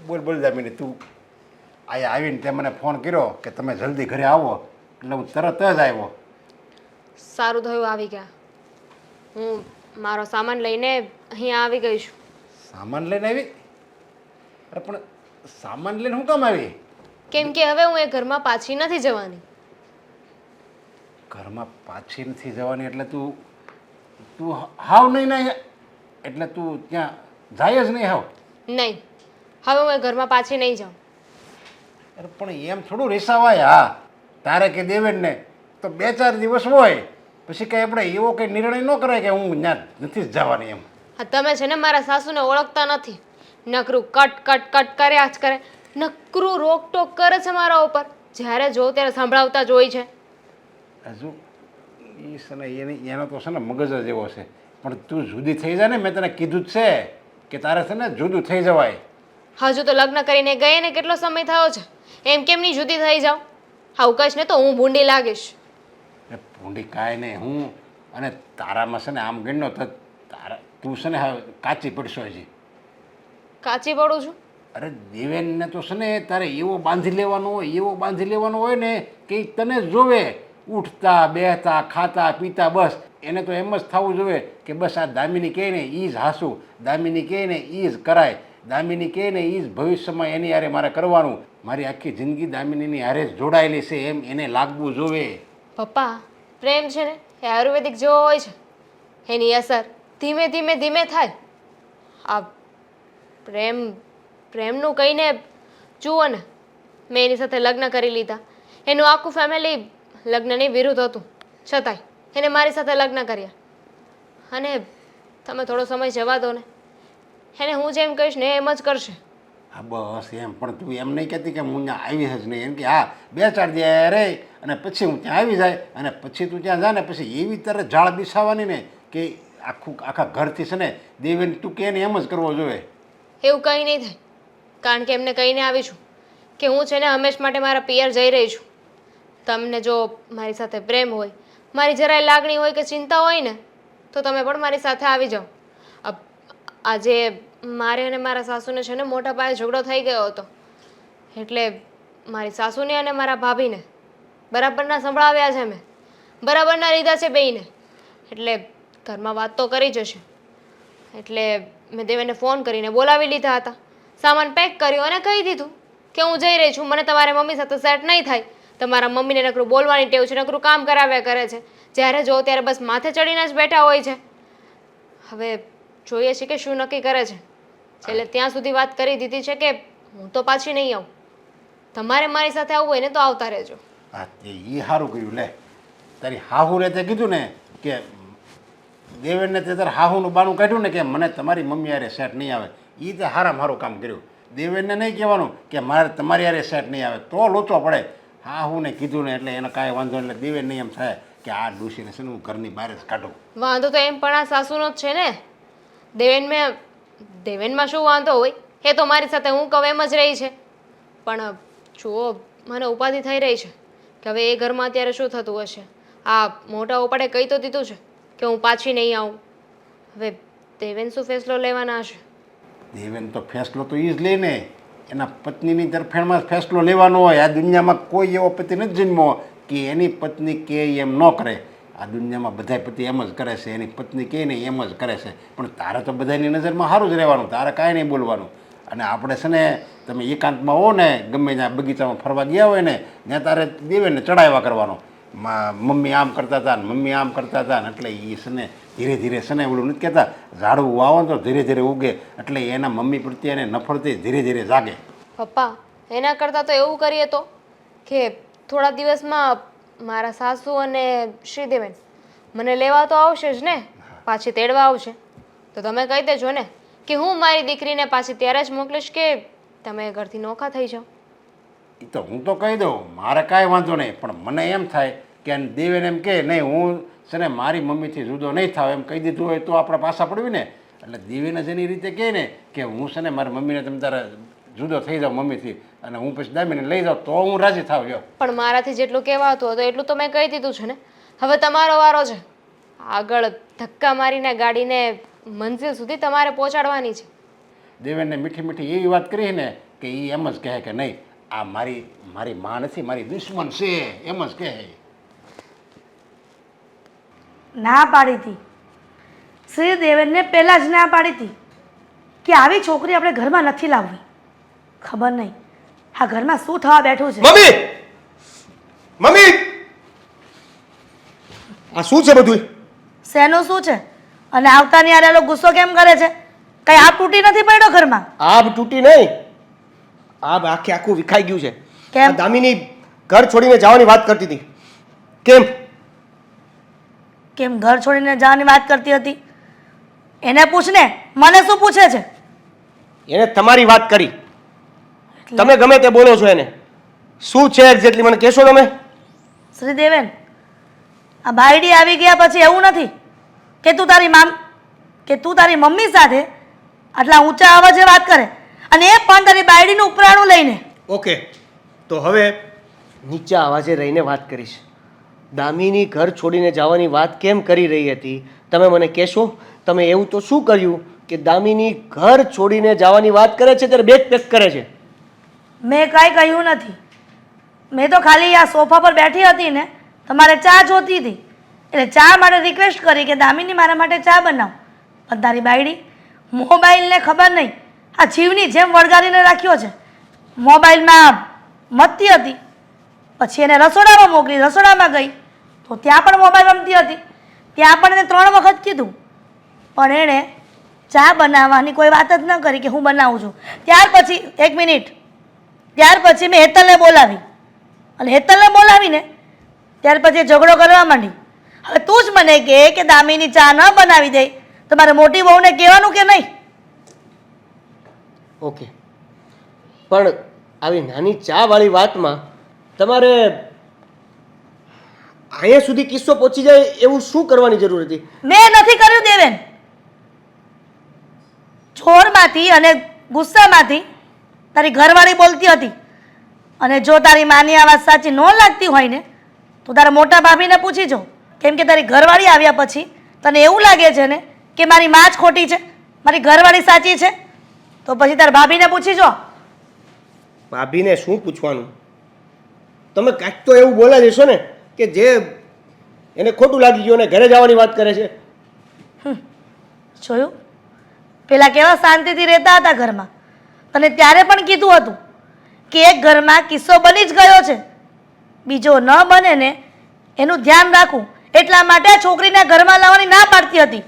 બોલ બોલ દામિની, તું અહીંયા આવીને તે મને ફોન કર્યો કે તમે જલ્દી ઘરે આવો, એટલે હું તરત જ આવ્યો. સારું થયું આવી ગયા. હું મારો સામાન લઈને અહીંયા આવી ગઈ છું. સામાન લઈને આવી? અરે પણ સામાન લઈને હું કામ આવી? કેમ કે હવે હું એ ઘરમાં પાછી નથી જવાની. ઘરમાં પાછી નથી જવાની એટલે તું તું હાવ નહીં ને, એટલે તું ત્યાં જાય જ નહીં હાવ? નહીં, હવે હું એ ઘરમાં પાછી નહીં જાઉં. અરે પણ એમ થોડું રેસાવાય. હા, તારે કે દેવેનને તો 2-4 દિવસ હોય, પછી કંઈ આપણે એવો કંઈ નિર્ણય ન કરાય કે હું ત્યાં નથી જ જવાની એમ. હા, તમે છે ને મારા સાસુને ઓળખતા નથી. નકરું કટ કટ કટ કર્યા જ કરે, નકરું રોકટોક કરે છે મારા ઉપર. જ્યારે જો ત્યારે સંભળાવતા જ હોય છે. હજુ એ છે ને એનો તો છે ને મગજ જ એવો છે. પણ તું જુદી થઈ જાય ને, મેં તને કીધું જ છે કે તારે છે ને જુદું થઈ જવાય. હજુ તો લગ્ન કરીને ગયે ને કેટલો સમય થયો છે, એમ કેમ નહીં જુદી થઈ જાઉં? આવું કહીશ ને તો હું ભૂંડી લાગીશ. એ ભૂંડી કાંઈ નહીં, હું અને તારામાં છે ને આમ ગણ્યો તો તારા તું છે ને હવે કાચી પડશો હજી. કાચી પડું છું? અરે દેવેનને તો છે ને તારે એવો બાંધી લેવાનો હોય, એવો બાંધી લેવાનો હોય ને કે ઈ તને જ જોવે, ઉઠતા બેહતા ખાતા પીતા, બસ એને તો એમ જ થવું જોઈએ કે બસ આ દામિની કહે ને એ જ હાસું, દામિની કહે ને એ જ કરાય, દામિની કહે ને એ જ ભવિષ્યમાં એની હારે મારે કરવાનું, મારી આખી જિંદગી દામિનીની હારે જ જોડાયેલી છે એમ એને લાગવું જોવે. પપ્પા, પ્રેમ છે ને એ આયુર્વેદિક જેવો હોય છે. એની અસર ધીમે ધીમે ધીમે થાય. આ પ્રેમનું કહીને જુઓ ને, મેં એની સાથે લગ્ન કરી લીધા. એનું આખું ફેમિલી લગ્નની વિરુદ્ધ હતું, છતાંય એને મારી સાથે લગ્ન કર્યા. અને તમે થોડો સમય જવા દો ને, એને હું જેમ કહીશ ને એમ જ કરશે. હા બસ એમ, પણ તું એમ નહીં કહેતી કે હું ત્યાં આવી જ નહીં, એમ કે હા 2-4 દિવસ રહે અને પછી હું ત્યાં આવી જાય, અને પછી તું ત્યાં જા ને પછી એવી તરત ઝાડ બિછાવવાની ને કે આખા ઘરથી છે ને દેવેન તું કે ને એમ જ કરવો જોઈએ. એવું કંઈ નહીં થાય, કારણ કે એમને કહીને આવી છું કે હું છે ને હંમેશ માટે મારા પિયર જઈ રહી છું. તમને જો મારી સાથે પ્રેમ હોય, મારી જરાય લાગણી હોય કે ચિંતા હોય ને, તો તમે પણ મારી સાથે આવી જાઓ. આજે મારે અને મારા સાસુને છે ને મોટા પાયે ઝઘડો થઈ ગયો હતો, એટલે મારી સાસુને અને મારા ભાભીને બરાબરના સંભળાવ્યા છે મેં, બરાબરના લીધા છે બેયને. એટલે ઘરમાં વાત તો કરી જશે. એટલે મેં દેવેને ફોન કરીને બોલાવી લીધા હતા, સામાન પેક કર્યો અને કહી દીધું કે હું જઈ રહી છું, મને તમારી મમ્મી સાથે સેટ નહીં થાય. તમારા મમ્મીને નકરું બોલવાની ટેવ છે, નકરું કામ કરાવ્યા કરે છે, જ્યારે જો ત્યારે બસ માથે ચડીને જ બેઠા હોય છે. હવે જોઈએ છે કે શું નક્કી કરે છે. છેલ્લે ત્યાં સુધી વાત કરી દીધી છે કે હું તો પાછી નહીં આવું, તમારે મારી સાથે આવવું હોય ને તો આવતા રહેજો. હા એ સારું કર્યું. લે તારી હાહુને તે કીધું ને કે દેવેનને તે તારે હાહુનું બાનું કાઢ્યું ને કે મને તમારી મમ્મી યારે સેટ નહીં આવે, એ તે સારામાં સારું કામ કર્યું. દેવેનને નહીં કહેવાનું કે મારે તમારી યારે સેટ નહીં આવે, તો લોચો પડે. હાહુને કીધું ને એટલે એને કાંઈ વાંધો નહીં, એટલે દેવેનને એમ થાય કે આ ડૂસીને છે ને હું ઘરની બહાર જ કાઢું. વાંધો તો એમ પણ આ સાસુનો જ છે ને. દેવેનમાં શું વાંધો હોય, એ તો મારી સાથે હું કહું એમ જ રહી છે. પણ જુઓ, મને ઉપાધિ થઈ રહી છે કે હવે એ ઘરમાં અત્યારે શું થતું હશે. આ મોટા ઉપાડે કહી તો દીધું છે કે હું પાછી નહીં આવું. હવે દેવેન શું ફેસલો લેવાના હશે? દેવેન તો ફેસલો તો એ જ લે ને, એના પત્નીની તરફેણમાં જ ફેસલો લેવાનો હોય. આ દુનિયામાં કોઈ એવો પતિ નથી જન્મો કે એની પત્ની કે એમ ન કરે. આ દુનિયામાં બધા પતિ એમ જ કરે છે, એની પત્ની કહે ને એમ જ કરે છે. પણ તારે તો બધાની નજરમાં સારું જ રહેવાનું, તારે કાંઈ નહીં બોલવાનું. અને આપણે છે ને તમે એકાંતમાં હો ને, ગમે ત્યાં બગીચામાં ફરવા ગયા હોય ને, ત્યાં તારે દેવેને ચડાવ્યા કરવાનો, મમ્મી આમ કરતા હતા ને મમ્મી આમ કરતા હતા ને. એટલે એ છે ને ધીરે ધીરે છે ને ઓલું નથી કહેતા ઝાડવું વાવો તો ધીરે ધીરે ઉગે, એટલે એના મમ્મી પ્રત્યે એને નફરતી ધીરે ધીરે જાગે. પપ્પા, એના કરતાં તો એવું કરીએ તો કે થોડા દિવસમાં મારા સાસુ અને શ્રીદેવન મને લેવા તો આવશે જ ને, પાછી તેડવા આવશે. તો તમે કહી દેજો ને કે હું મારી દીકરીને પાછી ત્યારે જ મોકલીશ કે તમે ઘરથી નોખા થઈ જાઓ. એ તો હું તો કહી દઉં, મારે કાંઈ વાંધો નહીં. પણ મને એમ થાય કે દેવેન એમ કહે નહીં હું છે ને મારી મમ્મીથી જુદો નહીં થાવ, એમ કહી દીધું હોય તો આપણે પાછા પડવી ને. એટલે દેવીને જેની રીતે કહે ને કે હું છે ને મારી મમ્મીને તમે તારે જુદો થઈ જાઉં મમ્મીથી અને હું પછી દામીને લઈ જાઉં, તો હું રાજી થાવ. જો પણ મારાથી જેટલું કહેવાતું હતું એટલું તો મેં કહી દીધું છે ને. હવે તમારો વારો છે. આગળ ધક્કા મારીને ગાડીને મંઝિલ સુધી તમારે પહોંચાડવાની છે. દેવેનને મીઠી મીઠી એવી વાત કરી ને કે એ એમ જ કહે કે નહીં આ મારી મારી માં નથી મારી દુશ્મન છે એમ જ કહે. ના પાડી હતી શ્રીદેવને પહેલાં જ ના પાડી હતી કે આવી છોકરી આપણે ઘરમાં નથી લાવવી. ખબર નહીં આ ઘરમાં શું થવા બેઠું છે. મમ્મી મમ્મી આ શું છે બધું? શેનું શું છે? અને આવતાની યારે લોકો ગુસ્સો કેમ કરે છે? કઈ આપ તૂટી નથી પડ્યો ઘરમાં? આબ તૂટી નહીં, આબ આખે આખું વિખાઈ ગયું છે. કેમ? આ દામિની ઘર છોડીને જવાની વાત કરતી હતી. કેમ? કેમ ઘર છોડીને જવાની વાત કરતી હતી? એને પૂછ ને, મને શું પૂછે છે? એને તમારી વાત કરી. તમે ગમે તે બોલો છો એને. શું છે એક્ઝેક્ટલી મને કહેશો તમે? શ્રીદેવન, આ બાયડી આવી ગયા પછી એવું નથી કે તું તારી મમ્મી સાથે આટલા ઊંચા અવાજે વાત કરે, અને એ પણ તારી બાયડીનું ઉપરાણું લઈને. ઓકે, તો હવે નીચા અવાજે રહીને વાત કરીશ. દામિની ઘર છોડીને જવાની વાત કેમ કરી રહી હતી તમે મને કહેશો? તમે એવું તો શું કર્યું કે દામિની ઘર છોડીને જવાની વાત કરે છે ત્યારે બેગ પેક કરે છે? મેં કાંઈ કહ્યું નથી. મેં તો ખાલી આ સોફા પર બેઠી હતી ને, તમારે ચા જોતી હતી એટલે ચા માટે રિક્વેસ્ટ કરી કે દામિની મારા માટે ચા બનાવ. પણ તારી બાયડી મોબાઈલને ખબર નહીં આ જીવની જેમ વળગાડીને રાખ્યો છે. મોબાઈલમાં મથતી હતી, પછી એને રસોડામાં મોકલી, રસોડામાં ગઈ તો ત્યાં પણ મોબાઈલ રમતી હતી. ત્યાં પણ એને 3 વખત કીધું પણ એણે ચા બનાવવાની કોઈ વાત જ ન કરી કે હું બનાવું છું. ત્યાર પછી 1 મિનિટ, ત્યાર પછી મેં હેતલને બોલાવી અને હેતલને બોલાવીને ત્યાર પછી એ ઝઘડો કરવા માંડી. હવે તું જ મને કહે કે દામિની ચા ન બનાવી દે તો મારે મોટી બહુને કહેવાનું કે નહીં? ઓકે, પણ આવી નાની ચા વાળી વાતમાં તમારે અહીંયા સુધી કિસ્સો પહોંચી જાય એવું શું કરવાની જરૂર હતી? મેં નથી કર્યું દેવેન. જોરમાંથી અને ગુસ્સામાંથી તારી ઘરવાળી બોલતી હતી, અને જો તારી માની આ વાત સાચી ન લાગતી હોય ને તો તારા મોટા ભાભીને પૂછી જો. કેમ કે તારી ઘરવાળી આવ્યા પછી તને એવું લાગે છે ને કે મારી માં જ ખોટી છે, મારી ઘરવાળી સાચી છે, તો પછી તારા ભાભીને પૂછી જો. ભાભીને શું પૂછવાનું? તમે કાંઈક તો એવું બોલા જશો ને કે જે એને ખોટું લાગી ગયું અને ઘરે જવાની વાત કરે છે. જોયું? પેલા કેવા શાંતિથી રહેતા હતા ઘરમાં. તને ત્યારે પણ કીધું હતું કે એક ઘરમાં કિસ્સો બની જ ગયો છે, બીજો ન બને ને એનું ધ્યાન રાખવું. એટલા માટે આ છોકરીને ઘરમાં લાવવાની ના પાડતી હતી.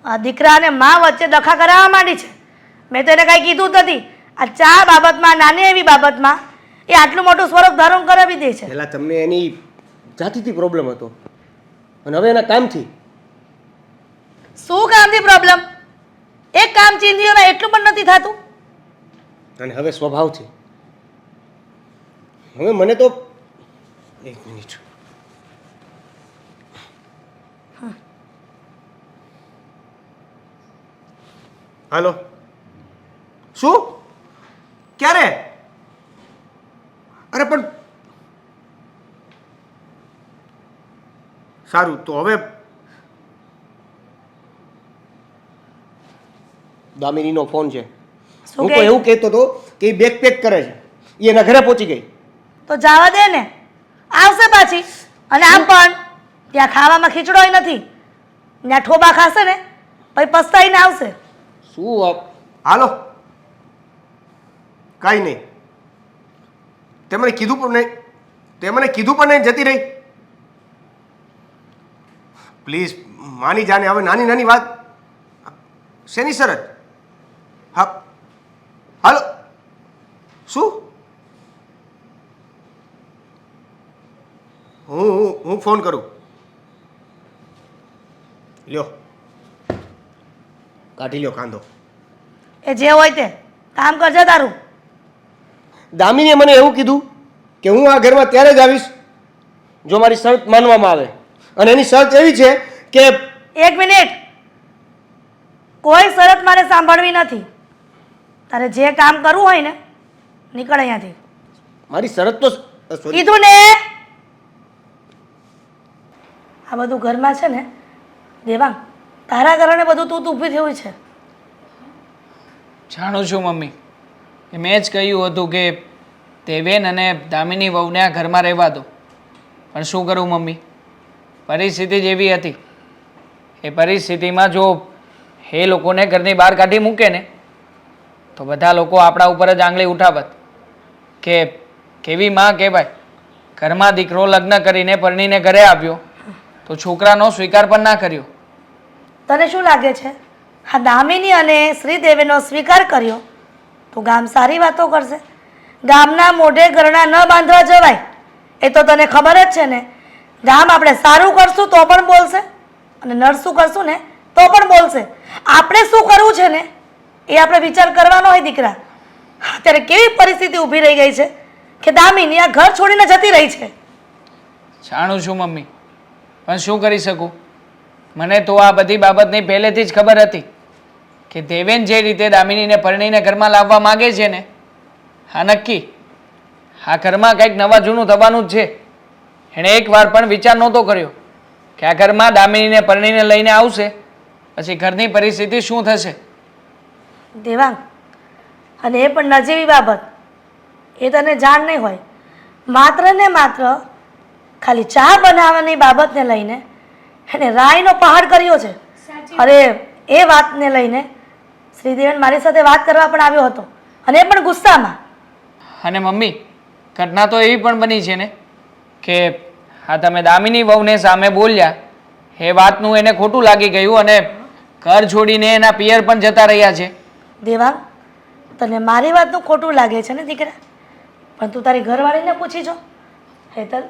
આ દીકરા અને મા વચ્ચે ડખા કરાવવા માંડી છે. મેં તો એને કાંઈ કીધું જ નથી. આ ચા બાબતમાં, નાની એવી બાબતમાં એ આટલું મોટું સ્વરૂપ ધારણ કરાવી દે છે. પહેલાં તમને એની જાતિથી પ્રોબ્લેમ હતો અને હવે એના કામથી. શું કામથી પ્રોબ્લેમ? એક કામ ચીંધીઓમાં એટલું પણ નથી થતું. અને હવે સ્વભાવથી. હવે મને તો 1 મિનિટ. હાલો, શું? ક્યારે? અરે પણ સારું, તો હવે દામિનીનો ફોન છે. શું હું તો કહે? એવું કહેતો હતો કે એ બેગ પેક કરે છે. એ એના ઘરે પહોંચી ગઈ. તો જવા દે ને, આવશે પાછી. અને આમ પણ ત્યાં ખાવામાં ખીચડોય નથી, ત્યાં ઠોબા ખાશે ને પછી પસ્તાઈને આવશે. શું હાલો, કાંઈ નહીં. તે મને કીધું પણ નહીં, જતી રહી. પ્લીઝ માની જાને. હવે નાની નાની વાત શેની શરત? હા, હાલો. શું? હું ફોન કરું. લ્યો, કાઢી લ્યો કાંદો. એ જે હોય તે કામ કરજે તારું. દામિનીએ મને એવું કીધું કે હું આ ઘરમાં ત્યારે જ આવીશ જો મારી શરત માનવામાં આવે. અને એની શરત એવી છે કે 1 મિનિટ, કોઈ શરત મારે સાંભળવી નથી. તારે જે કામ કરવું હોય ને નીકળ અહીંયાથી. મારી શરત તો sorry. કીધું ને. આ બધું ઘરમાં છે ને દેવાંગ, તારા કારણે બધું તું ઊભી થયું છે. જાણું છું મમ્મી, કે મેં જ કહ્યું હતું કે દેવેન અને દામિની વહુને આ ઘરમાં રહેવા દો. પણ શું કરું મમ્મી, પરિસ્થિતિ જ એવી હતી. એ પરિસ્થિતિમાં જો એ લોકોને ઘરની બહાર કાઢી મૂકે ને તો બધા લોકો આપણા ઉપર જ આંગળી ઉઠાવત કે કેવી માં કહેવાય. ઘરમાં દીકરો લગ્ન કરીને પરણીને ઘરે આવ્યો તો છોકરાનો સ્વીકાર પણ ના કર્યો. તને શું લાગે છે હા દામિની અને શ્રીદેવીનો સ્વીકાર કર્યો તો ગામ સારી વાતો કરશે? ગામના મોઢે ઘરણા ન બાંધવા જવાય, એ તો તને ખબર જ છે ને. ગામ આપણે સારું કરશું તો પણ બોલશે અને નરસું કરશું ને તો પણ બોલશે. આપણે શું કરવું છે ને એ આપણે વિચાર કરવાનો હોય દીકરા. અત્યારે કેવી પરિસ્થિતિ ઊભી રહી ગઈ છે કે દામિની આ ઘર છોડીને જતી રહી છે. જાણું છું મમ્મી, પણ શું કરી શકું? મને તો આ બધી બાબતની પહેલેથી જ ખબર હતી કે દેવેન જે રીતે દામિનીને પરણીને ઘરમાં લાવવા માગે છે ને, હા નક્કી આ ઘરમાં કંઈક નવા જૂનું થવાનું જ છે. એણે એકવાર પણ વિચાર નહોતો કર્યો કે આ ઘરમાં દામિનીને પરણીને લઈને આવશે પછી ઘરની પરિસ્થિતિ શું થશે. દેવાંગ, અને એ પણ નજીવી બાબત, એ તને જાણ નહીં હોય. માત્ર ને માત્ર ખાલી ચા બનાવવાની બાબતને લઈને એને રાયનો પહાડ કર્યો છે. અરે એ વાતને લઈને શ્રીદેવન મારી સાથે વાત કરવા પણ આવ્યો હતો અને એ પણ ગુસ્સામાં. અને મમ્મી, ઘટના તો એવી પણ બની છે ને કે હા તમે દામિની વહુને સામે બોલ્યા, એ વાતનું એને ખોટું લાગી ગયું અને ઘર છોડીને એના પિયર પણ જતા રહ્યા છે. દેવાંગ, તને મારી વાતનું ખોટું લાગે છે ને દીકરા, પણ તું તારી ઘરવાળીને પૂછી જો. હેતલ,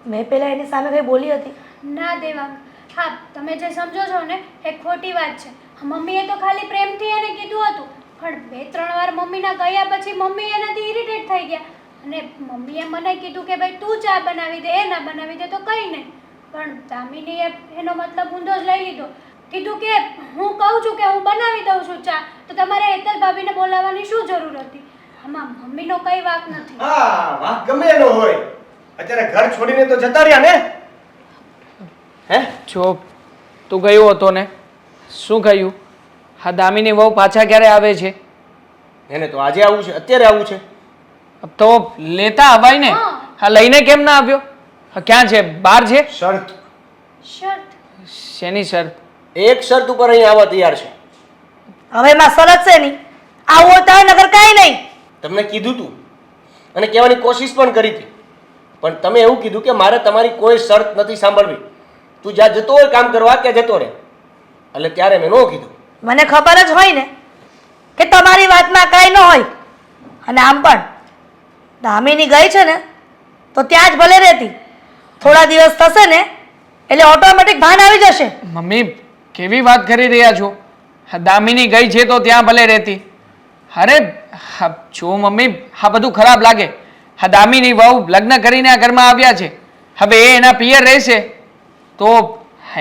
મેં પહેલાં એની સામે કંઈ બોલી હતી? ના દેવાંગ, હા તમે જે સમજો છો ને એ ખોટી વાત છે. મમ્મીએ તો ખાલી પ્રેમથી એને કીધું હતું, પણ 2-3 વાર મમ્મીના ગયા પછી મમ્મી એનાથી ઇરિટેટ થઈ ગયા અને મમ્મીએ મને કીધું કે ભાઈ તું ચા બનાવી દે, એ ના બનાવી દે તો કંઈ નહીં. પણ દામિનીએ એનો મતલબ ઊંધો જ લઈ લીધો. કીધું કે હું કહું છું કે હું બનાવી દઉં છું ચા, તો તમારે હેતલ ભાભીને બોલાવવાની શું જરૂર હતી? આમાં મમ્મીનો કઈ વાંક નથી. હા, વાંક ગમે એનો હોય, અત્યારે ઘર છોડીને તો જતા રહ્યા ને. હે જો તું ગયો હતો ને, શું કહ્યું? હા દામિની વહુ પાછા ક્યારે આવે છે? એને તો આજે આવું છે, અત્યારે આવું છે. તો લેતા આવાય ને. હા લઈને કેમ ના આવ્યો? હા ક્યાં છે? બહાર છે? શરત. શરત? શેની શરત? એક શરત ઉપર અહીં આવવા તૈયાર છે. હવે એમાં શરત છે નહીં, આવું હોય તો નગર કાંઈ નહીં. તમને કીધું તું અને કહેવાની કોશિશ પણ કરી હતી, પણ તમે એવું કીધું કે મારે તમારી કોઈ શરત નથી સાંભળવી. તું જ્યાં જતો હોય કામ કરવા ત્યાં જતો રહે. એટલે ત્યારે મેં ન કીધું. મને ખબર જ હોય ને કે તમારી વાતમાં કાંઈ ન હોય. અને આમ પણ દામિની ગઈ છે ને તો ત્યાં જ ભલે રહેતી. થોડા દિવસ થશે ને એટલે ઓટોમેટિક ભાન આવી જશે. મમ્મી કેવી વાત કરી રહ્યા છો? હા દામિની ગઈ છે તો ત્યાં ભલે રહેતી. અરે હા જો મમ્મી, આ બધું ખરાબ લાગે. હા દામિની વહુ લગ્ન કરીને આ ઘરમાં આવ્યા છે, હવે એ એના પિયર રહેશે તો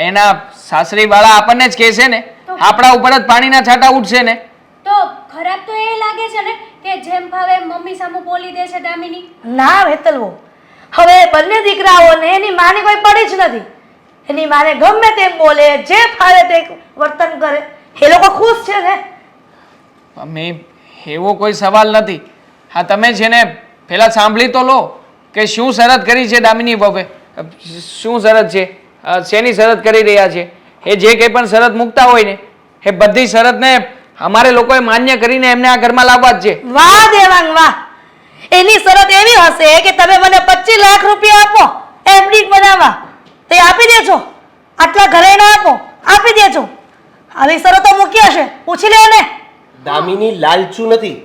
એના સાસરીવાળા આપણને જ કહેશે ને, આપણા ઉપર જ પાણીના છાંટા ઉઠશે ને. તો ખરાબ તો એ લાગે છે ને કે જેમ ભાવે મમ્મી સામે બોલી દે છે દામિની. ના વેતલવો, હવે બંને દીકરાઓને એની માની કોઈ પડી જ નથી. એની માને ગમે તેમ બોલે, જે ફાવે તે વર્તન કરે, એ લોકો ખુશ છે ને. મમ્મી એવો કોઈ સવાલ નથી. હા તમે છે ને પહેલાં સાંભળી તો લો કે શું શરત કરી છે દામિની વહુએ. શું શરત છે? શેની શરત કરી રહ્યા છે? એ જે કંઈ પણ શરત મૂકતા હોય ને એ બધી શરતને અમારે લોકોએ માન્ય કરીને એમને આ ઘરમાં લાવવા જ છે. વાહ દેવાંગ વાહ, એની શરત એવી હશે કે તમે મને 25 લાખ રૂપિયા આપો એફડી બનાવવા, તો એ આપી દેજો. આટલા ઘરેણા આપો, આપી દેજો. આવી શરતો મૂકી હશે, પૂછી લે ને. દામિની લાલચુ નથી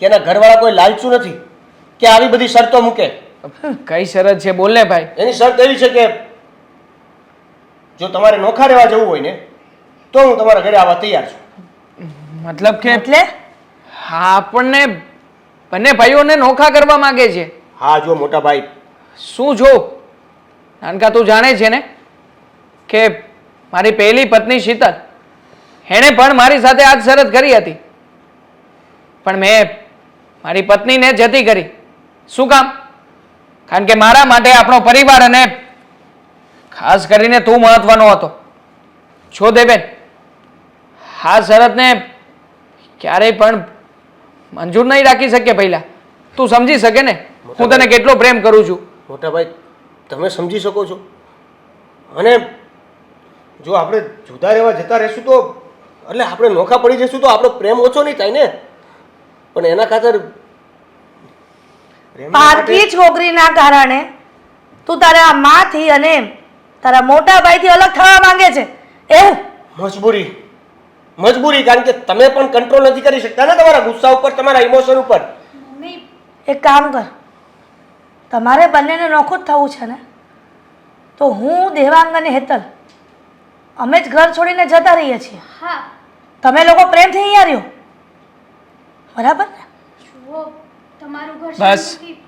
કે એના ઘરવાળા કોઈ લાલચુ નથી કે આવી બધી શરતો મૂકે. કઈ શરત છે બોલ ને ભાઈ. એની શરત એવી છે કે જો તમારે નોખા રહેવા જવું હોય ને તો હું તમારા ઘરે આવવા તૈયાર છું. મતલબ કે એટલે હા આપણને બંને ભાઈઓને નોખા કરવા માંગે છે. હા જો મોટા ભાઈ, શું જો નાનકા તું જાણે છે ને કે મારી પહેલી પત્ની શીતલ, એણે પણ મારી સાથે આ જ શરત કરી હતી, પણ મેં મારી પત્નીને જતી કરી. શું કામ? કારણ કે મારા માટે આપણો પરિવાર અને ખાસ કરીને તું મહત્વનો હતો. છો દેવેન, આ શરતને ક્યારેય પણ મંજૂર નહીં રાખી શકીએ પહેલાં? તું સમજી શકે ને હું તને કેટલો પ્રેમ કરું છું. મોટા ભાઈ તમે સમજી શકો છો, અને જો આપણે જુદા રહેવા જતા રહેશું તો એટલે આપણે નોખા પડી જશું તો આપણો પ્રેમ ઓછો નહીં થાય ને. પણ એના ખાતર પ્રેમના માટે- પારકી છોકરીના કારણે તું તારા માથી અને તારા મોટા ભાઈથી અલગ થવા માંગે છે એવું? મજબૂરી, કારણ કે તમે પણ કંટ્રોલ નથી કરી શકતા ને તમારા ગુસ્સા ઉપર, તમારા ઇમોશન ઉપર. મમ્મી એક કામ કર, તમારે બંનેને નોખું જ થવું છે ને, તો હું દેવાંગ અને હેતલ અમે જ ઘર છોડીને જતા રહીએ છીએ. હા તમે લોકો પ્રેમથી અહીંયા રહ્યો, બરાબર ને? જુઓ તમારું ઘર બસ. શાંતિથી-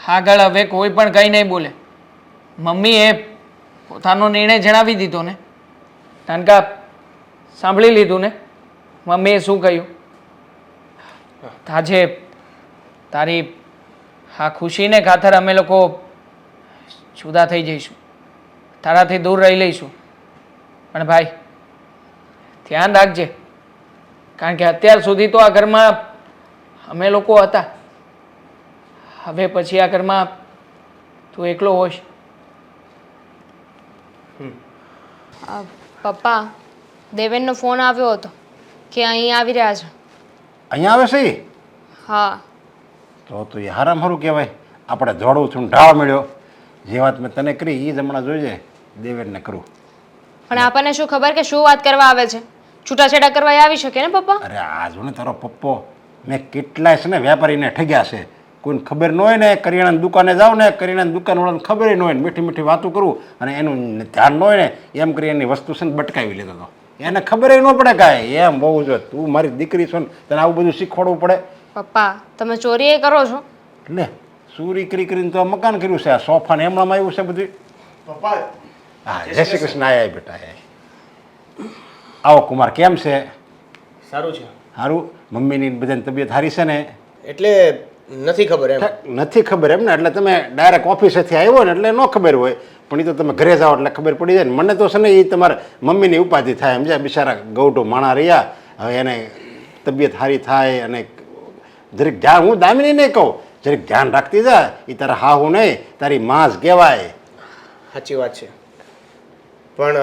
આગળ હવે કોઈ પણ કંઈ નહીં બોલે. મમ્મીએ પોતાનો નિર્ણય જણાવી દીધો ને. નાનકા સાંભળી લીધું ને મમ્મીએ શું કહ્યું? આજે તારી આ ખુશીને ખાતર અમે લોકો જુદા થઈ જઈશું, તારાથી દૂર રહી લઈશું. પણ ભાઈ ધ્યાન રાખજે, કારણ કે અત્યાર સુધી તો આ ઘરમાં અમે લોકો હતા, હવે પછી આ ઘરમાં તું એકલો હોઈશ. પપ્પા, દેવેનનો ફોન આવ્યો હતો કે અહીં આવી રહ્યા છે. અહીંયા આવે છે ઈ? હા. તો એ હારામ હારું કહેવાય. આપણે જોડું છું ઢાળ મળ્યો. જે વાત મેં તને કરી એ જ હમણાં જોઈએ દેવેનને કરું. પણ આપણને શું ખબર કે શું વાત કરવા આવે છે? છૂટાછેડા કરવા આવી શકે ને પપ્પા? અરે આ જો ને તારો પપ્પો, મેં કેટલાય છે ને વેપારીને ઠગ્યા છે. કોઈને ખબર ન હોય ને, કરિયાણાની દુકાને જાઉં ને, કરિયાણાની દુકાનવાળાને ખબર ન હોય ને, મીઠી મીઠી વાતો કરું અને એનું ધ્યાન ન હોય ને, એમ કરી એની વસ્તુ છે ને બટકાવી લેતો હતો. એને ખબર ન પડે કાંઈ. એમ બહુ જો તું મારી દીકરી છો ને તને આવું બધું શીખવાડવું પડે. પપ્પા, તમે ચોરી એ કરો છો? લે ચોરી કરીને તો આ મકાન કર્યું છે, આ સોફા ને એમણામાં આવ્યું છે બધું. પપ્પા હા, જય શ્રી કૃષ્ણ. આય બેટા આય. આવો કુમાર, કેમ છે? સારું છે. સારું. મમ્મીની બધાની તબિયત સારી છે ને? એટલે નથી ખબર એમ. નથી ખબર એમ ને? એટલે તમે ડાયરેક્ટ ઓફિસેથી આવ્યો ને એટલે ન ખબર હોય, પણ એ તો તમે ઘરે જાઓ એટલે ખબર પડી જાય ને. મને તો છે ને એ તમારા મમ્મીની ઉપાધિ થાય સમજ્યા. બિચારા ગૌઢો માણા રહ્યા, હવે એને તબિયત સારી થાય અને જરીક ધ્યાન, હું દામિની નહીં કહું, જરીક ધ્યાન રાખતી જા. એ તારા હાહુ નહીં, તારી માં જ કહેવાય. સાચી વાત છે, પણ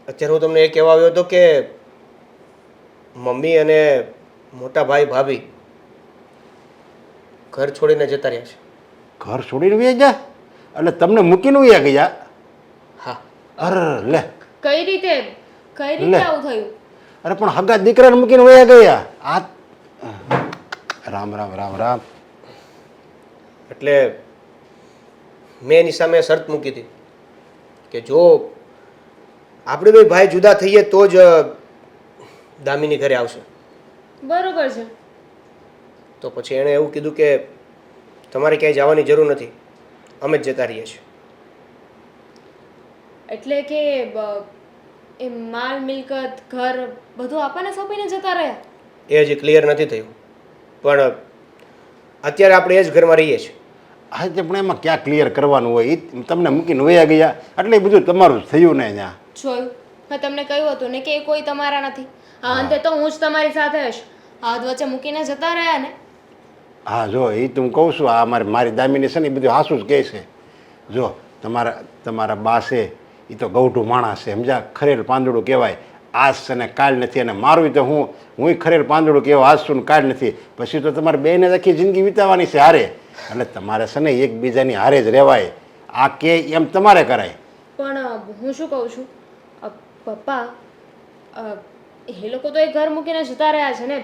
અત્યારે હું તમને એ કહેવા આવ્યો હતો કે મમ્મી અને મોટા ભાઈ ભાભી ઘર છોડીને જતા રહ્યા છે. ઘર છોડીને વહી ગયા? એટલે તમને મૂકીને વહી ગયા? હા. અરે લે, કઈ રીતે લે. આવું થયું? અરે પણ હગા દીકરાને મૂકીને વહી ગયા. આ રામ રામ રામ રામ. એટલે મેં એની સામે શરત મૂકી હતી કે જો આપણે બે ભાઈ જુદા થઈએ તો જ દામિની ઘરે આવશે. બરોબર છે. તો પછી એણે એવું કીધું કે તમારે ક્યાંય જવાની જરૂર નથી, અમે જ જતા રહીએ છીએ. એટલે કે એ માલ મિલકત ઘર બધું આપણને સોંપીને જતા રહ્યા? એ હજી ક્લિયર નથી થયું, પણ અત્યારે આપણે એ જ ઘરમાં રહીએ છીએ. હા, પણ એમાં ક્યાં ક્લિયર કરવાનું હોય? એ તમને મૂકીને વયા ગયા એટલે એ બધું તમારું જ થયું ને. ત્યાં જોયું, મેં તમને કહ્યું હતું ને કે એ કોઈ તમારા નથી. આ અંતે તો હું જ તમારી સાથે હશ. આ વચ્ચે મૂકીને જતા રહ્યા ને. હા જો, એ તો હું કહું છું, આ મારી દામિની છે ને એ બધું હાસું જ કહે છે. જો તમારા બા છે એ તો ગૌઢું માણસ છે સમજ્યા, ખરેલ પાંદડું કહેવાય. આજ છે ને કાલ નથી, અને મારું તો હું ખરેલ પાંદડું કહેવાય, આજ છું ને કાલ નથી. પછી તો તમારે બેને આખી જિંદગી વિતાવવાની છે હારે, એટલે તમારે છે ને એકબીજાની હારે જ રહેવાય. આ કે એમ તમારે કરાય. પણ હું શું કહું છું પપ્પા, એ લોકો તો એ ઘર મૂકીને જતા રહ્યા છે ને.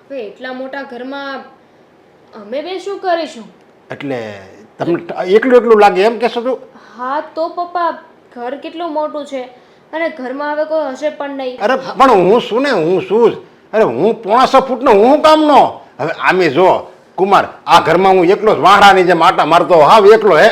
હવે એટલા મોટા ઘરમાં અમે બે શું કરીશું? એટલે તમને એકલું લાગે એમ કહેશો તું? હા તો પપ્પા, ઘર કેટલું મોટું છે અને ઘરમાં હવે કોઈ હશે પણ નહીં. અરે પણ હું શું ને, હું શું જ. અરે હું 6.5 ફૂટનો હું કામનો. હવે આમે જો કુમાર, આ ઘરમાં હું એકલો જ વાહડાની જેમ આટા મારતો હાવ એકલો હે.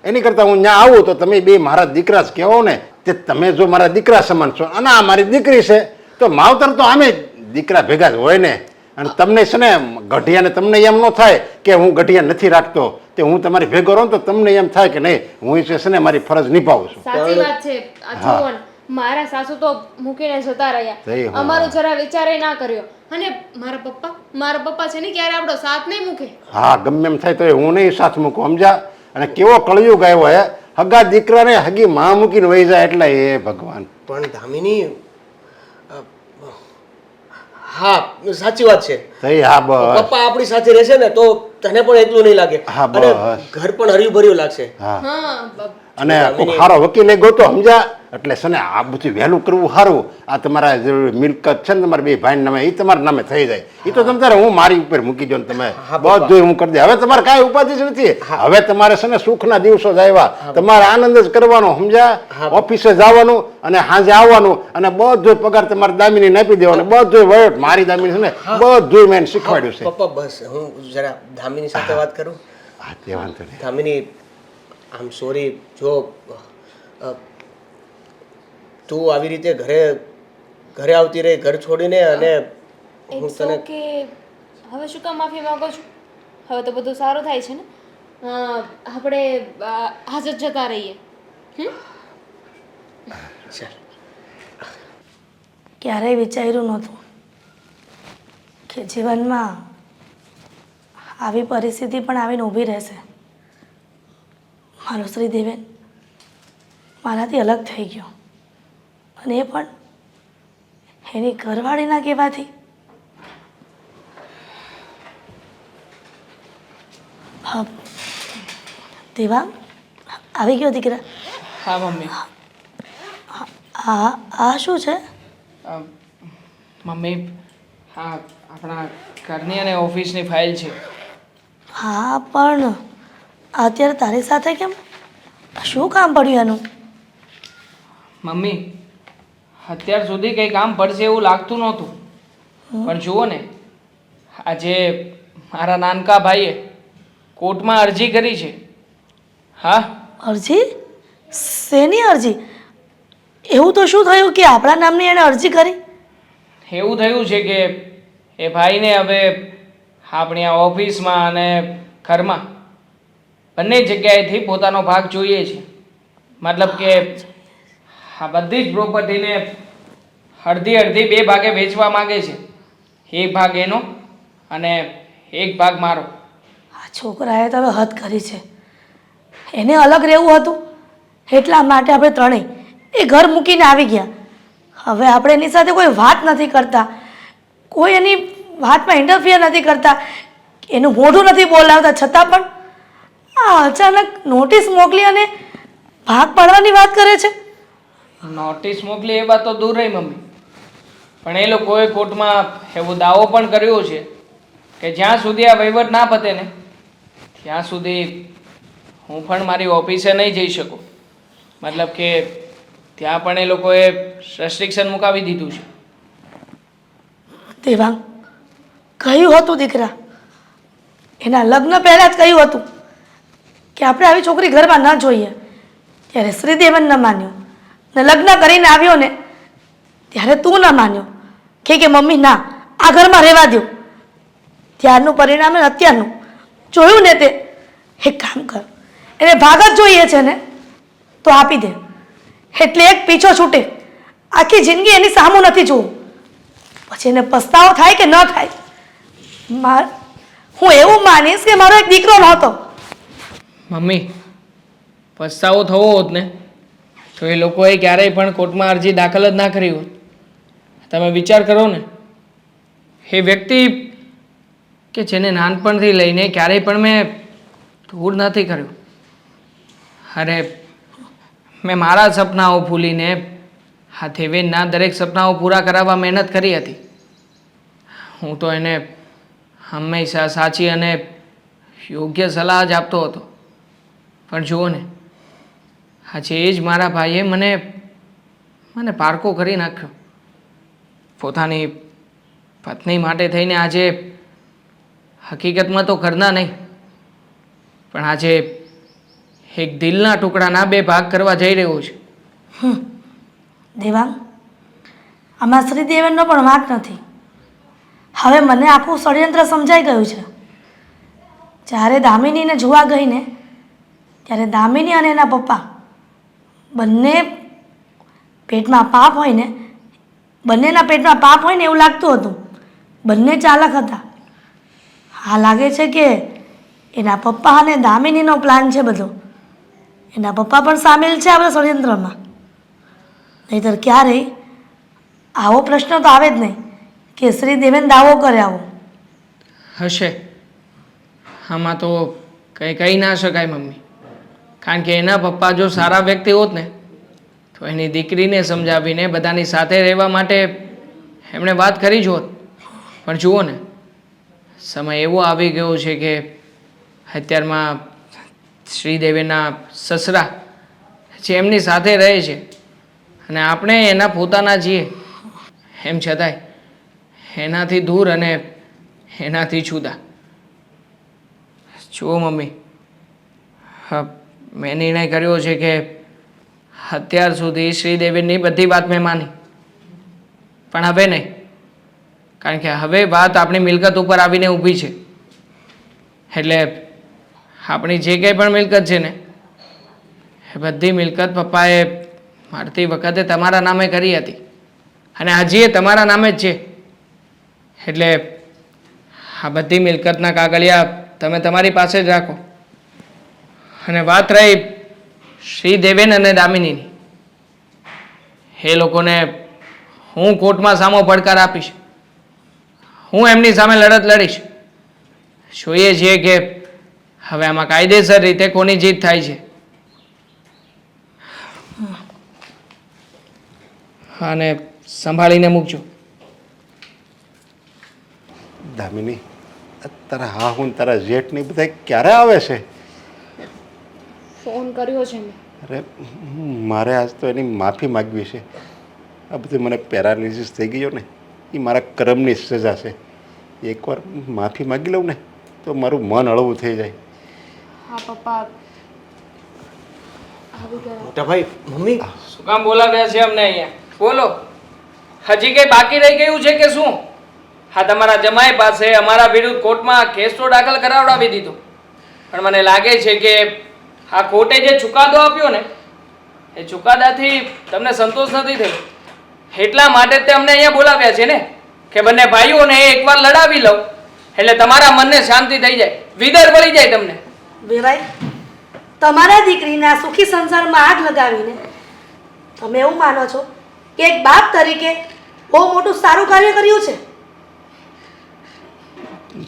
એની કરતાં હું ત્યાં આવું તો તમે બે મારા દીકરા જ કહેવો ને. તે તમે જો મારા દીકરા સમાન છો અને આ મારી દીકરી છે તો માવતર તો આમે દીકરા ભેગા જ હોય ને. અને તમને છે ને ગઢિયાને તમને એમ ન થાય કે હું ગઢિયા નથી રાખતો, તે હું તમારી ભેગો રહું તો તમને એમ થાય કે નહીં હું છે ને મારી ફરજ નિભાવું છું. સાચી વાત છે. આ જુઓ ને, મારા સાસુ તો મૂકીને જતા જય રહ્યા હો. અમારું જરા વિચારે ના કર્યો અને મારા પપ્પા છે ને ક્યારે આપણો સાથ નહીં મૂકે. હા ગમે એમ થાય તો હું નહીં સાથ મૂકું સમજા. અને કેવો કળિયુગ આવ્યો હે, હગા દીકરાને હગી માં મૂકીને વહી જાય એટલે એ ભગવાન. પણ દામિની હા સાચી વાત છે. થઈ હા બસ પપ્પા આપણી સાથે રહેશે ને તો તને પણ એકલું નહીં લાગે હા, અને બસ. ઘર પણ હર્યું ભર્યું લાગશે. હા હા અને કોઈક સારો વકીલે ગોતો સમજા. એટલે છે ને આ બધું વહેલું કરવું સારું. આ તમારા જે મિલકત છે ને તમારા બે ભાઈ નામે એ તમારા નામે થઈ જાય. એ તો તમે તારે હું મારી ઉપર મૂકી દો ને તમે બધું હું કરી દે. હવે તમારે કાંઈ ઉપાધિ જ નથી. હવે તમારે છે ને સુખના દિવસો જ આવ્યા. તમારે આનંદ જ કરવાનો સમજ્યા. ઓફિસે જવાનું અને સાંજે આવવાનું અને બધો પગાર તમારે દામિની નાપી દેવાનો. બધું વયોટ મારી દામિની છે ને બધું મેં એને શીખવાડ્યું છે. પપ્પા બસ હું જરા દામિની સાથે વાત કરું. હા તે વાંધો નહીં. દામિની આમ સોરી જો તું આવી રીતે ઘરે આવતી રહી ઘર છોડીને અને હું ઇટ્સ તને ઓકે. હવે શું કામ માફી માંગો છો? હવે તો બધું સારું થાય છે ને. આપણે આજ જ જતા રહીએ. ચાલ. ક્યારેય વિચાર્યું નહોતું કે જીવનમાં આવી પરિસ્થિતિ પણ આવીને ઊભી રહેશે. મારો શ્રીદેવેન મારાથી અલગ થઈ ગયો અને એ પણ એની ઘરવાળીના કહેવાથી. દેવા આવી ગયો દીકરા. હા મમ્મી. આ શું છે? મમ્મી હા આપણા ઘરની અને ઓફિસની ફાઇલ છે. હા પણ અત્યારે તારી સાથે કેમ? શું કામ પડ્યું એનું? મમ્મી અત્યાર સુધી કંઈ કામ પડશે એવું લાગતું નહોતું, પણ જુઓ ને આજે મારા નાનકા ભાઈએ કોર્ટમાં અરજી કરી છે. હા અરજી? શેની અરજી? એવું તો શું થયું કે આપણા નામની એણે અરજી કરી? એવું થયું છે કે એ ભાઈને હવે આપણી આ ઓફિસમાં અને ઘરમાં બંને જગ્યાએથી પોતાનો ભાગ જોઈએ છે. મતલબ કે આ બધી જ પ્રોપર્ટીને અડધી અડધી બે ભાગે વેચવા માંગે છે. એક ભાગ એનો અને એક ભાગ મારો. આ છોકરાએ તો હવે હદ કરી છે. એને અલગ રહેવું હતું એટલા માટે આપણે ત્રણેય એ ઘર મૂકીને આવી ગયા. હવે આપણે એની સાથે કોઈ વાત નથી કરતા, કોઈ એની વાતમાં ઇન્ટરફિયર નથી કરતા, એનું મોઢું નથી બોલાવતા, છતાં પણ આ અચાનક નોટિસ મોકલી અને ભાગ પાડવાની વાત કરે છે. નોટિસ મોકલી એ વાત તો દૂર રહી મમ્મી, પણ એ લોકોએ કોર્ટમાં એવો દાવો પણ કર્યો છે કે જ્યાં સુધી આ વહીવટ ના પતે ને ત્યાં સુધી હું પણ મારી ઓફિસે નહીં જઈ શકું. મતલબ કે ત્યાં પણ એ લોકોએ રેસ્ટ્રિક્શન મુકાવી દીધું છે. દેવાંગ કહ્યું હતું દીકરા, એના લગ્ન પહેલાં જ કહ્યું હતું કે આપણે આવી છોકરી ઘરમાં ન જોઈએ. ત્યારે શ્રીદેવન ન માન્યો ને લગ્ન કરીને આવ્યો ને ત્યારે તું ન માન્યો કે મમ્મી ના આ ઘરમાં રહેવા દો. ત્યારનું પરિણામ ને અત્યારનું જોયું ને તે. એક કામ કર, એને ભાગ જ જોઈએ છે ને તો આપી દે, એટલે એક પીછો છૂટે. આખી જિંદગી એની સામું નથી જોવું, પછી એને પસ્તાવો થાય કે ન થાય. હું એવું માનીશ કે મારો એક દીકરો નહોતો. મમ્મી પસ્તાવો થવો હોત ને તો એ લોકોએ ક્યારેય પણ કોર્ટમાં અરજી દાખલ જ ના કરી હોત. તમે વિચાર કરો ને, એ વ્યક્તિ કે જેને નાનપણથી લઈને ક્યારેય પણ મેં દૂર નથી કર્યો. અરે મેં મારા સપનાઓ ભૂલીને આ દેવેનના દરેક સપનાઓ પૂરા કરાવવા મહેનત કરી હતી. હું તો એને હંમેશા સાચી અને યોગ્ય સલાહ જ આપતો હતો. પણ જુઓ ને આજે એ જ મારા ભાઈએ મને પારકો કરી નાખ્યો. પોતાની પત્ની માટે થઈને આજે હકીકતમાં તો ઘરના નહીં પણ આજે એક દિલના ટુકડાના બે ભાગ કરવા જઈ રહ્યો છે. દેવાંગ આમાં શ્રીદેવનનો પણ વાંક નથી. હવે મને આખું ષડયંત્ર સમજાઈ ગયું છે. જ્યારે દામિનીને જોવા ગઈ ને ત્યારે દામિની અને એના પપ્પા બંને પેટમાં પાપ હોય ને, બંનેના પેટમાં પાપ હોય ને એવું લાગતું હતું. બંને ચાલાક હતા. હા, લાગે છે કે એના પપ્પા અને દામિનીનો પ્લાન છે બધો. એના પપ્પા પણ સામેલ છે આ બધા ષડયંત્રમાં. નહીંતર ક્યારેય આવો પ્રશ્ન તો આવે જ નહીં કે શ્રીદેવેન દાવો કરે આવો. હશે. આમાં તો કંઈ કહી ના શકાય મમ્મી, કારણ કે એના પપ્પા જો સારા વ્યક્તિ હોત ને તો એની દીકરીને સમજાવીને બધાની સાથે રહેવા માટે એમણે વાત કરી જ હોત. પણ જુઓ ને, સમય એવો આવી ગયો છે કે અત્યારમાં શ્રીદેવીના સસરા જે એમની સાથે રહે છે અને આપણે એના પોતાના છીએ, એમ છતાંય એનાથી દૂર અને એનાથી જુદા. જુઓ મમ્મી, હા, મેં નિર્ણય કર્યો છે કે અત્યાર સુધી શ્રીદેવીની બધી વાત મેં માની, પણ હવે નહીં. કારણ કે હવે વાત આપણી મિલકત ઉપર આવીને ઊભી છે. એટલે આપણી જે કંઈ પણ મિલકત છે ને એ બધી મિલકત પપ્પાએ મારતી વખતે તમારા નામે કરી હતી અને હજી એ તમારા નામે જ છે. એટલે આ બધી મિલકતના કાગળિયા તમે તમારી પાસે જ રાખો. અને વાત રહી શ્રીદેવેન અને દામિનીની, એ લોકોને હું કોર્ટમાં સામો પડકાર આપીશ. હું એમની સામે લડત લડીશ. જોઈએ છીએ કે હવે આમાં કાયદેસર રીતે કોની જીત થાય છે. અને સંભાળીને મૂકજો. દામિની, તારા હા હું ને તારા જેઠ ને બધા ક્યારે આવે છે? ફોન કર્યો છે મેં. અરે મારે આજ તો એની માફી માગવી છે. આ બધું મને પેરાલિસિસ થઈ ગયો ને, એ મારા કર્મની સજા છે. એકવાર માફી માગી લઉં ને તો મારું મન હળવું થઈ જાય. હા પપ્પા આવી ગયા. મોટા ભાઈ, મમ્મી શું કામ બોલાવ્યા છે અમને અહીંયા? બોલો, હજી કઈ બાકી રહી ગયું છે કે શું? હા, તમારા જમાઈ પાસે અમારા વિરુદ્ધ કોર્ટમાં કેસ તો દાખલ કરાવડાવી દીધો, પણ મને લાગે છે કે આ કોર્ટે જે ચુકાદો આપ્યો ને એ ચુકાદાથી તમને સંતોષ નથી થયો. એટલા માટે જ તે અમને અહીંયા બોલાવ્યા છે ને, કે બંને ભાઈઓને એકવાર લડાવી લો એટલે તમારા મનને શાંતિ થઈ જાય, વિદર પડી જાય તમને. વેવાઈ, તમારા દીકરીના સુખી સંસારમાં આગ લગાવીને તમે એવું માનો છો કે એક બાપ તરીકે બહુ મોટું સારું કાર્ય કર્યું છે?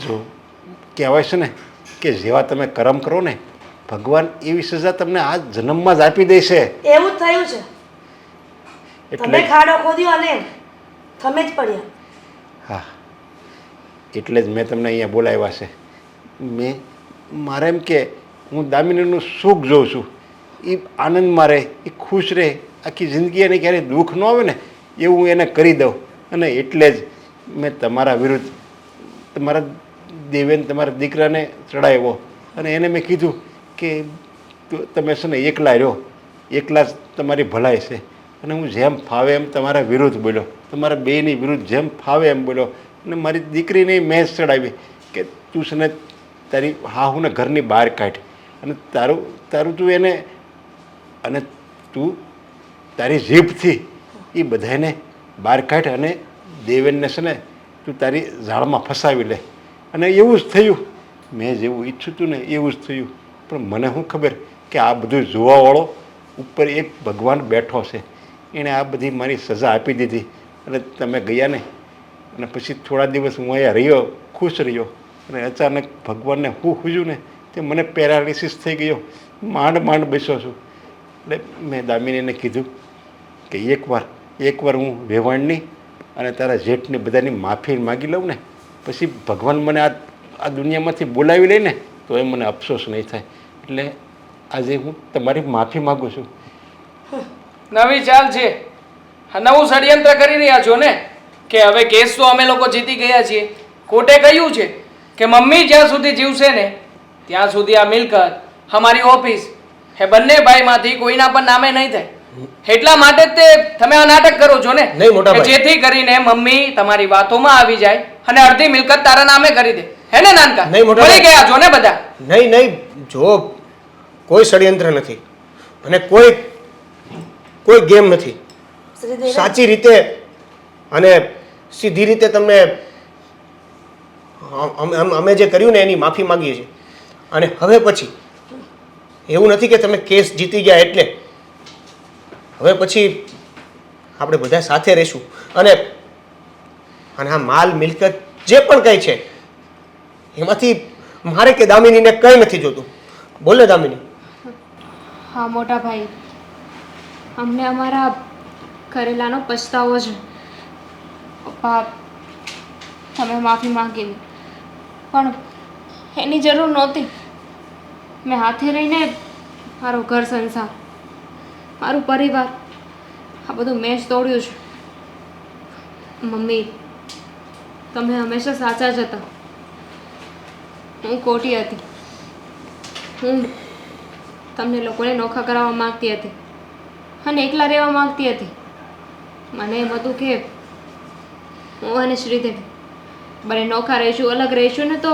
જો કહેવાય છે ને કે જેવા તમે કર્મ કરો ને, ભગવાન એવી સજા તમને આ જન્મમાં જ આપી દેશે. એવું જ થયું છે. તમે ખાડો ખોદ્યો અને તમે જ પડ્યા. હા, એટલે જ મેં તમને અહીંયા બોલાવ્યા છે. મારે એમ કે હું દામિનીનું સુખ જોઉં છું, એ આનંદમાં રહે, એ ખુશ રહે, આખી જિંદગી એને ક્યારેય દુઃખ ન આવે ને એવું હું એને કરી દઉં. અને એટલે જ મેં તમારા વિરુદ્ધ તમારા દેવેન તમારા દીકરાને ચડાવ્યો અને એને મેં કીધું કે તમે છે ને એકલા રહ્યો, એકલા જ તમારી ભલાઈ છે. અને હું જેમ ફાવે એમ તમારા વિરુદ્ધ બોલ્યો, તમારા બેયની વિરુદ્ધ જેમ ફાવે એમ બોલ્યો. અને મારી દીકરીને મેં ચડાવી કે તું છે ને તારી હાહુને ઘરની બહાર કાઢ અને તારું તું એને અને તું તારી જીભથી એ બધાને બહાર કાઢ અને દેવેનને છે ને તું તારી ઝાડમાં ફસાવી લે. અને એવું જ થયું. મેં જેવું ઈચ્છું હતું ને એવું જ થયું. પણ મને શું ખબર કે આ બધું જોવાવાળો ઉપર એક ભગવાન બેઠો છે, એણે આ બધી મારી સજા આપી દીધી. અને તમે ગયા ને અને પછી થોડા દિવસ હું અહીંયા રહ્યો, ખુશ રહ્યો, અને અચાનક ભગવાનને હું ખુજ્યું ને તે મને પેરાલિસિસ થઈ ગયો. માંડ બેસ્યો છું. એટલે મેં દામિનીને કીધું કે એકવાર હું વેવાણની અને તારા જેઠની બધાની માફી માગી લઉં ને પછી ભગવાન મને આ દુનિયામાંથી બોલાવી લે ને તો એ મને અફસોસ નહીં થાય. એટલે આજે હું તમારી માફી માગું છું. નવી ચાલ છે, નવું ષડયંત્ર કરી રહ્યા છો ને કે હવે કેસ તો અમે લોકો જીતી ગયા છીએ. કોર્ટે કહ્યું છે કે મમ્મી જ્યાં સુધી જીવશે ને ત્યાં સુધી આ મિલકત, અમારી ઓફિસ એ બંને ભાઈમાંથી કોઈના પણ નામે નહીં થાય. એટલા માટે જ તે તમે આ નાટક કરો છો ને, નહીં મોટા કે ભાઈ. જેથી કરીને મમ્મી તમારી વાતોમાં આવી જાય અને અડધી મિલકત તારા નામે કરી દે. હે ને નાનકા? નહીં મોટા મળી ભાઈ. ગયા છો ને બધા? નહીં, જો કોઈ ષડયંત્ર નથી અને કોઈ ગેમ નથી. શ્રીદેવી સાચી રીતે અને સીધી રીતે તમને અમે જે કર્યું ને એની માફી માંગીએ છીએ. અને હવે પછી એવું નથી કે તમે કેસ જીતી ગયા એટલે. હવે પછી આપણે બધા સાથે રહીશું અને આ માલ મિલકત જે પણ કંઈ છે એમાંથી મારે કે દામિનીને કંઈ નથી જોતું. બોલે દામિની. હા મોટા ભાઈ, અમને અમારા કરેલાનો પછતાવો છે. પપ્પા, તમે માફી માંગી લી, પણ એની જરૂર નહોતી. મેં હાથે રહીને મારો ઘર સંસાર, મારું પરિવાર, આ બધું મેં જ તોડ્યું છે. મમ્મી, તમે હંમેશા સાચા જ હતા. હું ખોટી હતી. હું તમને લોકોને નોખા કરાવવા માંગતી હતી અને એકલા રહેવા માંગતી હતી. મને એમ હતું કે હું અને શ્રીદેવી બંને નોખા રહીશું, અલગ રહીશું ને તો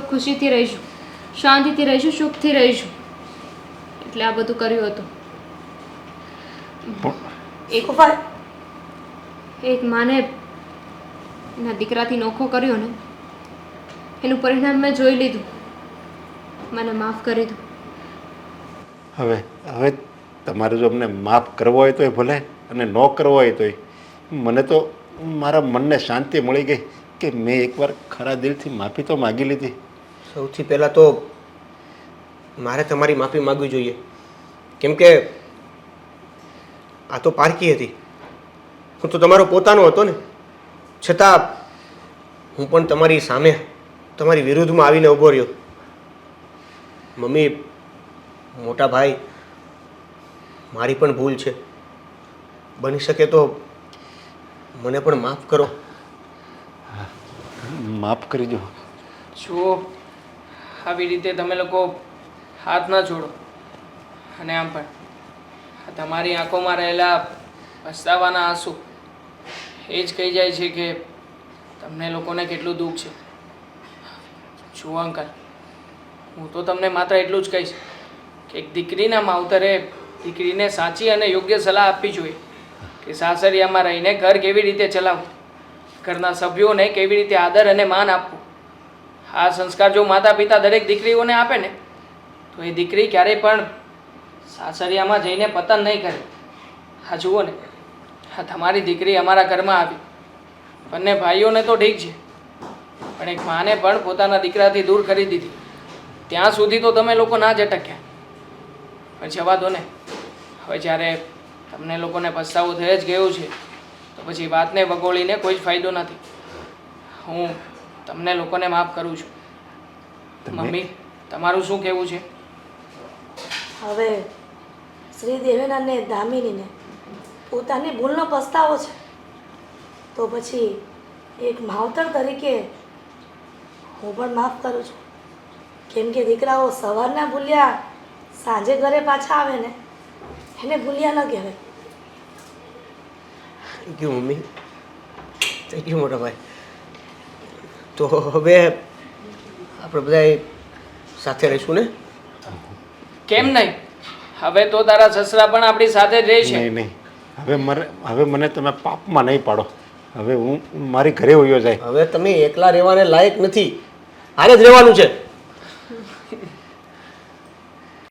ખુશીથી રહીશું, શાંતિથી રહીશું, સુખથી રહીશું. એટલે આ બધું કર્યું હતું. એક માને એના દીકરાથી નોખો કર્યો ને એનું પરિણામ મેં જોઈ લીધું. મને માફ કરી દો. હવે તમારે જો અમને માફ કરવો હોય તોય ભલે અને ન કરવો હોય તોય મને તો મારા મનને શાંતિ મળી ગઈ કે મેં એકવાર ખરા દિલથી માફી તો માગી લીધી. સૌથી પહેલાં તો મારે તમારી માફી માગવી જોઈએ, કેમ કે આ તો પારકી હતી. હું તો તમારો પોતાનો હતો ને, છતાં હું પણ તમારી સામે તમારી વિરુદ્ધમાં આવીને ઊભો રહ્યો. મમ્મી, મોટા ભાઈ, મારી પણ ભૂલ છે. બની શકે તો મને પણ માફ કરો. માફ કરી દો. જુઓ, આવી રીતે તમે લોકો હાથ ના છોડો. અને આમ પણ આ તમારી આંખોમાં રહેલા પછતાવાના આંસુ એ જ કહી જાય છે કે તમને લોકોને કેટલું દુઃખ છે. જુઓ અંકલ, હું તો તમને માત્ર એટલું જ કહીશ કે એક દીકરીના માવતરે દીકરીને સાચી અને યોગ્ય સલાહ આપવી જોઈએ કે સાસરિયામાં રહીને ઘર કેવી રીતે ચલાવવું, ઘરના સભ્યોને કેવી રીતે આદર અને માન આપવું. આ સંસ્કાર જો માતા પિતા દરેક દીકરીઓને આપે ને તો એ દીકરી ક્યારેય પણ સાસરિયામાં જઈને પતન નહીં કરે. હા જુઓ ને, હા તમારી દીકરી અમારા ઘરમાં આવી. બંને ભાઈઓને તો ઠીક છે, પણ એક માને પણ પોતાના દીકરાથી દૂર કરી દીધી. ત્યાં સુધી તો તમે લોકો ના જ અટક્યા. પણ જવા દો ને, હવે જ્યારે તમને લોકોને પસ્તાવો થઈ જ ગયો છે તો પછી વાતને વગોળીને કોઈ જ ફાયદો નથી. હું તમને લોકોને માફ કરું છું. મમ્મી, તમારું શું કહેવું છે? હવે શ્રીદેવીને અને દામિનીને પોતાની ભૂલનો પસ્તાવો છે, તો પછી એક માવતર તરીકે હું પણ માફ કરું છું. કેમ કે દીકરાઓ સવારના ભૂલ્યા સાંજે ઘરે પાછા આવે ને એને ભૂલ્યા ન કહેવાય. Thank you mummy, thank you મોટા ભાઈ. તો હવે આપણે બધા સાથે રહીશું ને? કેમ નહીં? હવે તો તારા સસરા પણ આપણી સાથે જ રહેશે. નહીં, હવે મને તમે પાપમાં નહીં પાડો. હવે હું મારી ઘરે વયો જાય. હવે તમે એકલા રહેવાને લાયક નથી, હારે જ રહેવાનું છે.